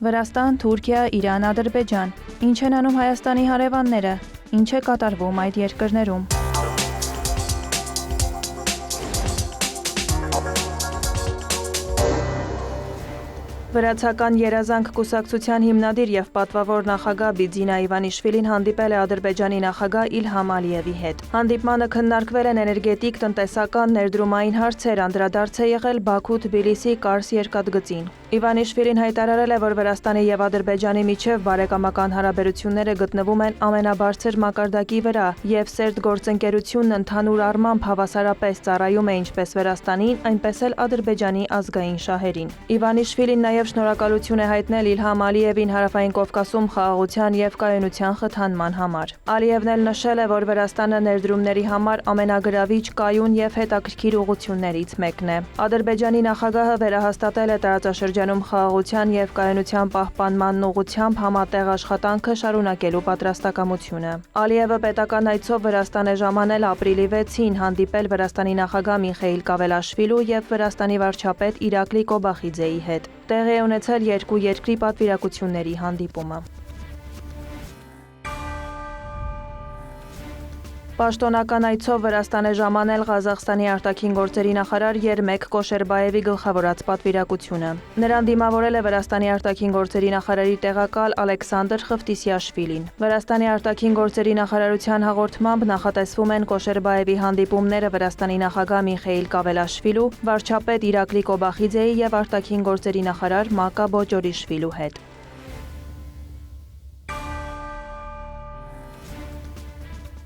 Վրաստան, Թուրքիա, Իրան, Ադրբեջան։ Ինչ են անում Հայաստանի հարևանները։ Ինչ է կատարվում այդ երկրներում։ Վրացական երազանք կուսակցության հիմնադիր եւ պատվավոր նախագահ Բիձինա Իվանիշվիլին հանդիպել է Ադրբեջանի նախագահ Իլհամ Ալիևի հետ։ Հանդիպմանը քննարկվել են էներգետիկ, տնտեսական, ներդրումային հարցեր, անդրադարձ է եղել Բաքու, Թբիլիսի, Կարս երկաթգծին։ Իվանիշվիլին հայտարարել է, որ Վրաստանի եւ Ադրբեջանի միջև բարեկամական հարաբերությունները գտնվում են ամենաբարձր մակարդակի վրա եւ սերտ գործընկերությունն ընդհանուր առմամբ հավասարապես ծառայում է ինչպես Վրաստանին, այնպես էլ Ադրբեջանի ազգային շահերին։ Իվանիշվիլին նաեւ շնորհակալություն է հայտնել Իլհամ Ալիևին Հարավային Կովկասում խաղաղության եւ կայունության խթանման համար։ Ալիևն էլ նշել է, որ Վրաստանը ներդրումների համար ամենագրավիչ, կայուն եւ հետաքրքիր ուղղություններից մեկն է։ Ադրբեջանի նախագահը վերահաստատել է տարածաշրջանում խաղաղության եւ կայունության պահպանման ուղղությամբ համատեղ աշխատանքը շարունակելու պատրաստակամությունը։ Ալիևը պետական այցով Վրաստան է ժամանել ապրիլի 6-ին, հանդիպել Վրաստանի նախագահ Միխեիլ Կավելաշվիլու եւ Վրաստանի վարչապետ Իրակլի Կոբախիձեի հետ։ Տեղի է ունեցել երկու երկրի պատվիրակությունների հանդիպումը։ Պաշտոնական այցով Վրաստան է ժամանել Ղազախստանի արտաքին գործերի նախարար Երմեք Կոշերբաևի գլխավորած պատվիրակությունը։ Նրան դիմավորել է Վրաստանի արտաքին գործերի նախարարի տեղակալ Ալեքսանդր Խվտիսիաշվիլին։ Վրաստանի արտաքին գործերի նախարարության հաղորդմամբ նախատեսվում են Կոշերբաևի հանդիպումները Վրաստանի նախագահ Միխեիլ Կավելաշվիլու, վարչապետ Իրակլի Կոբախիձեի եւ արտաքին գործերի նախարար Մակա Բոջորիշվիլու հետ։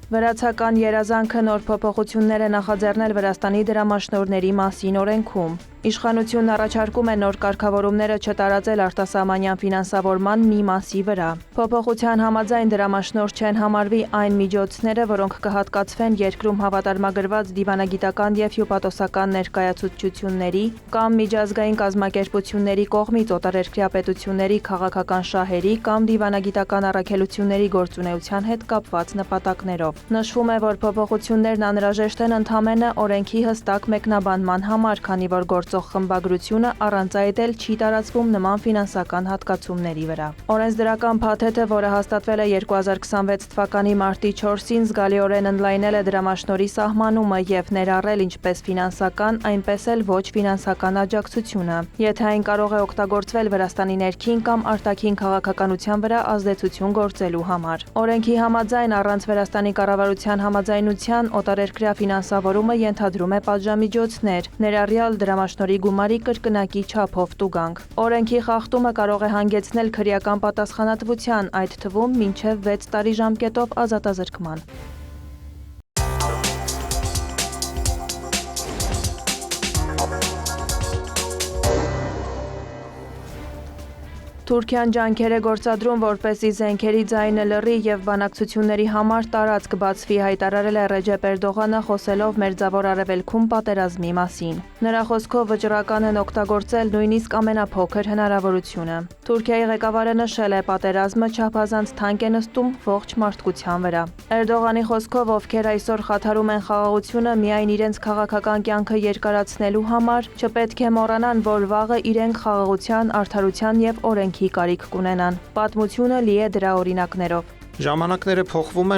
Վրացական երազանքը նոր փոփոխություններ է նախաձեռնել Վրաստանի դրամաշնորհների մասին օրենքում։ Իշխանությունն առաջարկում է նոր կարգավորումները չտարածել արտասահմանյան ֆինանսավորման մի մասի վրա։ Փոփոխության համաձայն դրամաշնորհ չեն համարվի այն միջոցները, որոնք կհատկացվեն երկրում հավատարմագրված դիվանագիտական եւ հյուպատոսական ներկայացուցչությունների կամ միջազգային կազմակերպությունների կողմից օտարերկրյա պետությունների քաղաքական շահերի կամ դիվանագիտական առաքելությունների գործունեության հետ կապված նպատակներով։ Նշվում է, որ փոփոխություններն անհրաժեշտ են ընդամենը օրենքի հստակ մեկնաբանման համար, քանի որ գործող խմբագրությունը առանց այդ էլ չի տարածվում նման ֆինանսական հատկացումների վրա։ Օրենսդրական փաթեթը, որը հաստատվել է 2026 թվականի մարտի 4-ին, զգալիորեն ընդլայնել է դրամաշնորհի սահմանումը եւ ներառել ինչպես ֆինանսական, այնպես էլ ոչ ֆինանսական աջակցությունը, եթե այն կարող է օգտագործվել Վրաստանի ներքին կամ արտաքին քաղաքականության վրա ազդեցություն գործելու համար։ Օրենքի համաձայն առանց Վրաստանի կառավարության համաձայնության օտարերկրյա ֆինանսավորումը ենթադրում է պատժամիջոցներ, ներառյալ դրամաշնորհի գումարի կրկնակի չափով տուգանք։ Օրենքի խախտումը կարող է հանգեցնել քրեական պատասխանատվության, այդ թվում մինչև 6 տարի ժամկետով ազատազրկման։ Թուրքիան ջանքեր է գործադրում, որպեսզի զենքերի ձայնը լռի եւ բանակցությունների համար տարածք բացվի, հայտարարել է Ռեջեփ Էրդողանը, խոսելով Մերձավոր Արևելքում պատերազմի մասին։ Նրա խոսքով վճռական են օգտագործել նույնիսկ ամենափոքր հնարավորությունը։ Թուրքիայի ղեկավարը նշել է, պատերազմը չափազանց թանկ է նստում ողջ մարդկության վրա։ Էրդողանի խոսքով, ովքեր այսօր խաթարում են խաղաղությունը միայն իրենց քաղաքական կյանքը երկարացնելու համար, չպետք է մոռանան, որ վաղը իրենք խաղաղության, արդարության եւ օրենքի կարիք կունենան։ Պատմությունը լի է դրա օրինակներով։ Ժամանակները փոխվում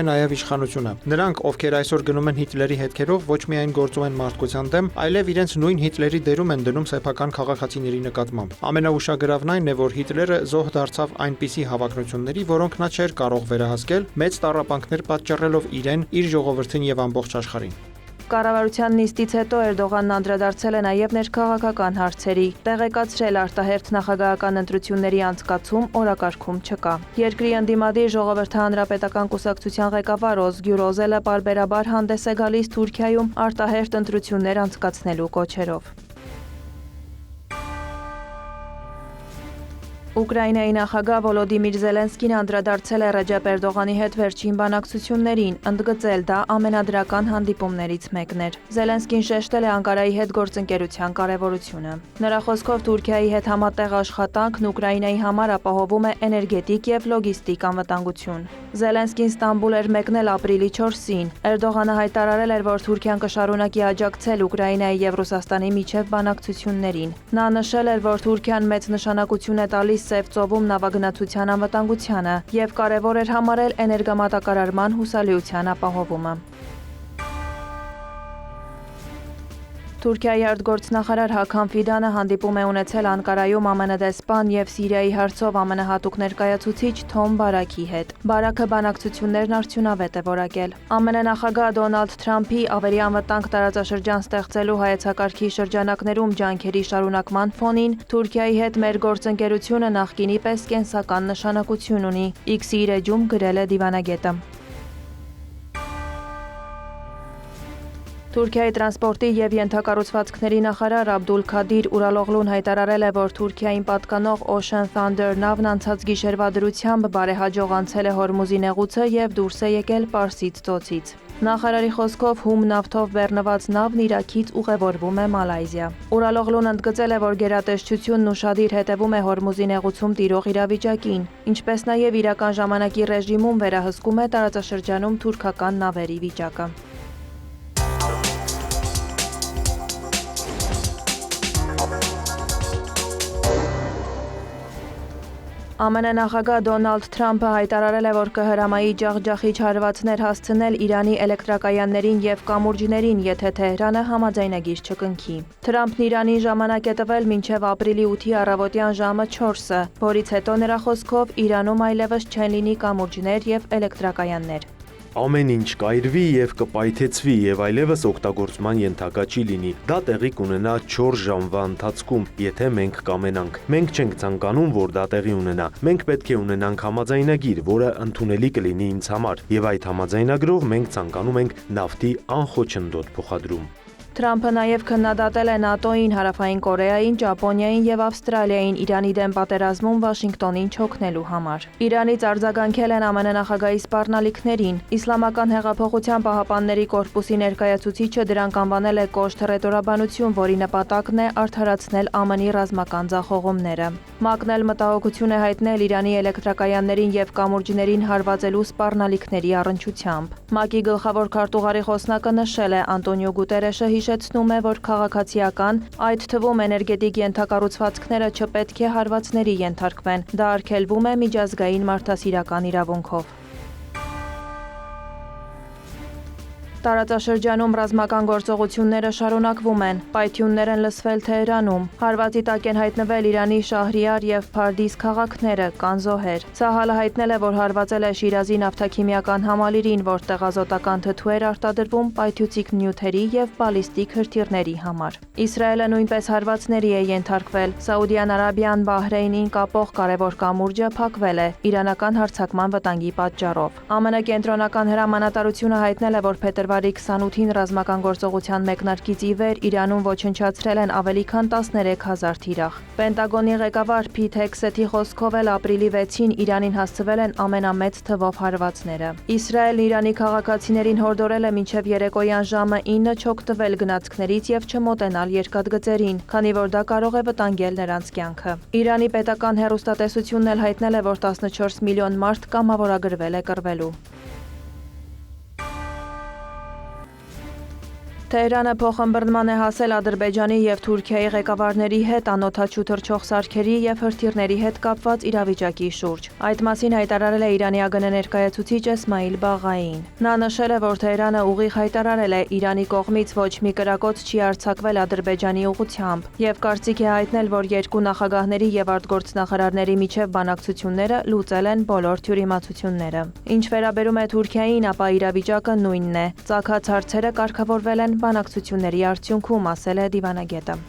է նաև իշխանությունը։ Նրանք, ովքեր այսօր գնում են Հիտլերի հետքերով, ոչ միայն գործում են մարդկության դեմ, այլև իրենց նույն Հիտլերի դերում են դնում սեփական քաղաքացիների նկատմամբ։ Ամենաուշագրավն այն է, որ Հիտլերը զոհ դարձավ այնպիսի հավակնությունների, որոնք նա չէր կարող վերահասկել, մեծ տառապանքներ պատճառելով իրեն, իր ժողովրդին եւ ամբողջ աշխարհին։ Կառավարության նիստից հետո Էրդողանն անդրադարձել է նաև ներքաղաքական հարցերի, տեղեկացրել արտահերթ նախագահական ընտրությունների անցկացում օրակարգում չկա։ Երկրի ընդդիմադիր Ժողովրդի հանրապետական կուսակցության ղեկավար Օզգյուր Օզելը պարբերաբար հանդես է գալիս Թուրքիայում արտահերթ ընտրություններ անցկացնելու կոչերով։ Ուկրաինայի նախագահ Վոլոդիմիր Զելենսկին անդրադարձել է Ռեջեփ Էրդողանի հետ վերջին բանակցություններին, ընդգծել դա ամենադրական հանդիպումներից մեկն էր։ Զելենսկին շեշտել է Անկարայի հետ գործընկերության կարևորությունը։ Նրա խոսքով Թուրքիայի հետ համատեղ աշխատանքն Ուկրաինայի համար ապահովում է էներգետիկ եւ լոգիստիկ անվտանգություն։ Զելենսկին Ստամբուլ էր մեկնել ապրիլի 4-ին։ Էրդողանը հայտարարել էր, որ Թուրքիան կշարունակի աջակցել Ուկրաինայի եւ Ռուսաստանի միջև բանակցություններին։ Նա նշել էր, որ Թուրքիան մեծ նշանակություն է տալիս Սև ծովում նավագնացության անվտանգությանը եւ կարեւոր էր համարել էներգամատակարարման հուսալիության ապահովումը։ Թուրքիայի արտգործնախարար Հական Ֆիդանը հանդիպում է ունեցել Անկարայում ԱՄՆ դեսպան եւ Սիրիայի հարցով ամենահատուկ ներկայացուցիչ Թոմ Բարաքի հետ։ Բարաքը բանակցություններն արդյունավետ է որակել։ ԱՄՆ նախագահ Դոնալդ Թրամփի ավելի անվտանգ տարածաշրջան ստեղծելու հայեցակարգի շրջանակներում ջանքերի շարունակման ֆոնին Թուրքիայի հետ մեր գործընկերությունը նախկինի պես կենսական նշանակություն ունի, X-ի իր էջում գրել է դիվանագետը։ Թուրքիայի տրանսպորտի եւ ենթակառուցվածքների նախարար Աբդուլքադիր Ուրալօղլուն հայտարարել է, որ Թուրքիային պատկանող Ocean Thunder նավն անցած գիշերվա դրությամբ բարեհաջող անցել է Հորմուզի նեղուցը եւ դուրս է եկել Պարսից ծոցից։ Նախարարի խոսքով հում նավթով բեռնված նավն Իրաքից ուղևորվում է Մալայզիա։ Ուրալօղլուն ընդգծել է, որ գերատեսչությունն ուշադիր հետևում է Հորմուզի նեղուցում տիրող իրավիճակին, ինչպես նաեւ իրական ժամանակի ռեժիմում վերահսկում է տարածաշրջանում թուրքական նավերի վիճակը։ ԱՄՆ նախագահ Դոնալդ Թրամփը հայտարարել է, որ կհրամայի ջախջախիչ հարվածներ հասցնել Իրանի էլեկտրակայաններին եւ կամուրջներին, եթե Թեհրանը համաձայնագիր չկնքի։ Թրամփն Իրանին ժամանակ է տվել մինչև ապրիլի 8-ի առավոտյան ժամը 4-ը, որից հետո նրա խոսքով Իրանում այլևս չեն լինի կամուրջներ եւ էլեկտրակայաններ։ Ամեն ինչ կայրվի եւ կպայթեցվի եւ այլևս օգտագործման ենթակա չի լինի։ Դա տեղի կունենա 4 ժամվա ընթացքում, եթե մենք կամենանք։ Մենք չենք ցանկանում, որ դա տեղի ունենա։ Մենք պետք է ունենանք համաձայնագիր, որը ընդունելի կլինի ինձ համար, եւ այդ համաձայնագրով մենք ցանկանում ենք նավթի անխոչնդոտ փոխադրում։ Թրամփը նաև քննադատել է ՆԱՏՕ-ին, Հարավային Կորեային, Ճապոնիային եւ Ավստրալիային Իրանի դեմ պատերազմում Վաշինգտոնին չօգնելու համար։ Իրանից արձագանքել են ԱՄՆ նախագահի սպառնալիքներին։ Իսլամական հեղափոխության պահապանների կորպուսի ներկայացուցիչը դրանք անվանել է կոշտ ռետորաբանություն, որի նպատակն է արդարացնել ԱՄՆ-ի ռազմական ձախողումները։ ՄԱԿ-ն էլ մտահոգություն է հայտնել Իրանի էլեկտրակայաններին եւ կամուրջներին հարվածելու սպառնալիքների առնչությամբ։ ՄԱԿ-ի գլխավոր քարտուղարի խոսնակը նշել է, Անտոնիո Գուտերեշը հիշեցնում է, որ քաղաքացիական, այդ թվում էներգետիկ ենթակառուցվածքները չպետք է հարվածների ենթարկվեն։ Դա արգելվում է միջազգային մարդասիրական իրավունքով։ Տարածաշրջանում ռազմական գործողությունները շարունակվում են, պայթյուններ են լսվել Թեհրանում, հարվածի տակ են հայտնվել Իրանի Շահրիար եւ Փարդիս քաղաքները, կան զոհեր։ Ցահալը հայտնել է, որ հարվածել է Շիրազի նավթաքիմիական համալիրին, որտեղ ազոտական թթու էր արտադրվում պայթյուծիկ նյութերի եւ բալիստիկ հրթիռների համար։ Իսրայելը նույնպես հարվածների է ենթարկվել։ Սաուդյան Արաբիան Բահրեյնին կապող կարևոր կամուրջը փակվել է իրանական հարձակման վտանգի պատճառով։ ԱՄՆ կենտրոնական հրամանատարությունը հայտնել է, որ փետրվարի 28-ին ռազմական գործողության մեկնարկից ի վեր Իրանում ոչնչացրել են ավելի քան 13,000 թիրախ։ Պենտագոնի ղեկավար Փիթ Հեքսեթի խոսքով էլ ապրիլի 6-ին Իրանին հասցվել են ամենամեծ թվով հարվածները։ Իսրայելն Իրանի քաղաքացիներին հորդորել է մինչև երեկոյան ժամը 9 չօգտվել գնացքներից եւ չմոտենալ երկաթգծերին, քանի որ դա կարող է վտանգել նրանց կյանքը։ Իրանի պետական հեռուստատեսությունն էլ հայտնել է, որ 14 միլիոն մարդ կամավորագրվել է կռվելու։ Թեհրանը փոխըմբռնման է հասել Ադրբեջանի եւ Թուրքիայի ղեկավարների հետ անօդաչու թռչող սարքերի եւ հրթիռների հետ կապված իրավիճակի շուրջ։ Այդ մասին հայտարարել է Իրանի ԱԳՆ ներկայացուցիչ Էսմայիլ Բաղային։ Նա նշել է, որ Թեհրանը ուղիղ հայտարարել է Իրանի կողմից ոչ մի կրակոց չի արձակվել Ադրբեջանի ուղղությամբ եւ կարծիք է հայտնել, որ երկու նախագահների եւ արտգործնախարարների միջև բանակցությունները լուծել են բոլոր թյուրիմացությունները։ Ինչ վերաբերում է Թուրքիային, ապա իրավիճակը նույնն է։ Ծագած հարցերը կարգավորվել են բանակցությունների արդյունքում, ասել է դիվանագետը։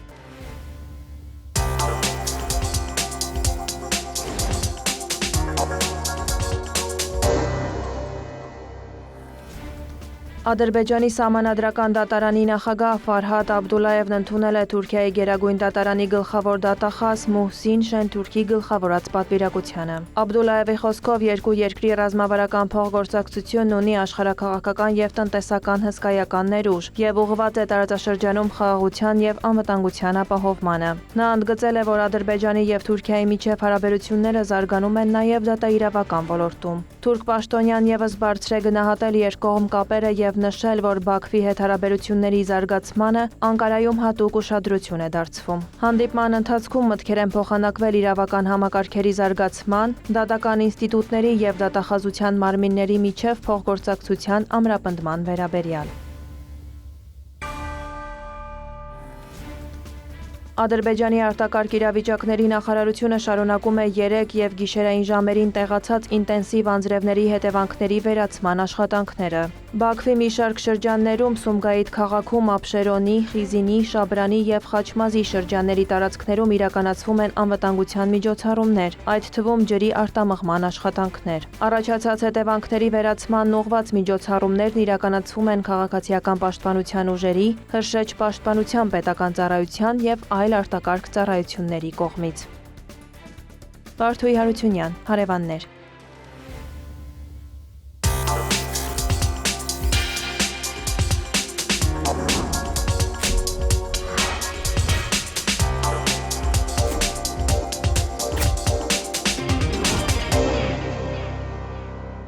Ադրբեջանի Սահմանադրական դատարանի նախագահ Ֆարհադ Աբդուլլայևն ընդունել է Թուրքիայի գերագույն դատարանի գլխավոր դատախազ Մուհսին Շենթուրքի գլխավորած պատվիրակությանը։ Աբդուլլայևի խոսքով երկու երկրի ռազմավարական փոխգործակցությունն ունի աշխարհաքաղաքական եւ տնտեսական հսկայական ներուժ եւ ուղղված է տարածաշրջանում խաղաղության եւ անվտանգության ապահովմանը։ Նա ընդգծել է, որ Ադրբեջանի եւ Թուրքիայի միջև հարաբերությունները զարգանում են նաեւ դատաիրավական ոլորտում։ Թուրք պաշտոնյան եւս բարձր է գնահատել երկկողմ կապերը եւ եւ նշել, որ Բաքվի հետ հարաբերությունների զարգացմանը Անկարայում հատուկ ուշադրություն է դարձվում։ Հանդիպման ընթացքում մտքեր են փոխանակվել իրավական համակարգերի զարգացման, դատական ինստիտուտների եւ դատախազության մարմինների միջև փոխգործակցության ամրապնդման վերաբերյալ։ Ադրբեջանի արտակարգ իրավիճակների նախարարությունը շարունակում է 3 եւ գիշերային ժամերին տեղացած ինտենսիվ անձրևների հետևանքների վերացման աշխատանքները։ Բաքվի մի շարք շրջաններում Սումգայիթ քաղաքում Աբշերոնի, Խիզինի, Շաբրանի եւ Խաչմազի շրջանների տարածքներում իրականացվում են անվտանգության միջոցառումներ, այդ թվում ջրի արտամղման աշխատանքներ։ Առաջացած հետևանքների վերացման ուղղված միջոցառումներն իրականացվում են քաղաքացիական պաշտպանության ուժերի, Հրշեջ պաշտպանության պետական ծառայության եւ այլ արտակարգ ծառայությունների կողմից։ Վարդուհի Հարությունյան, հարևաններ։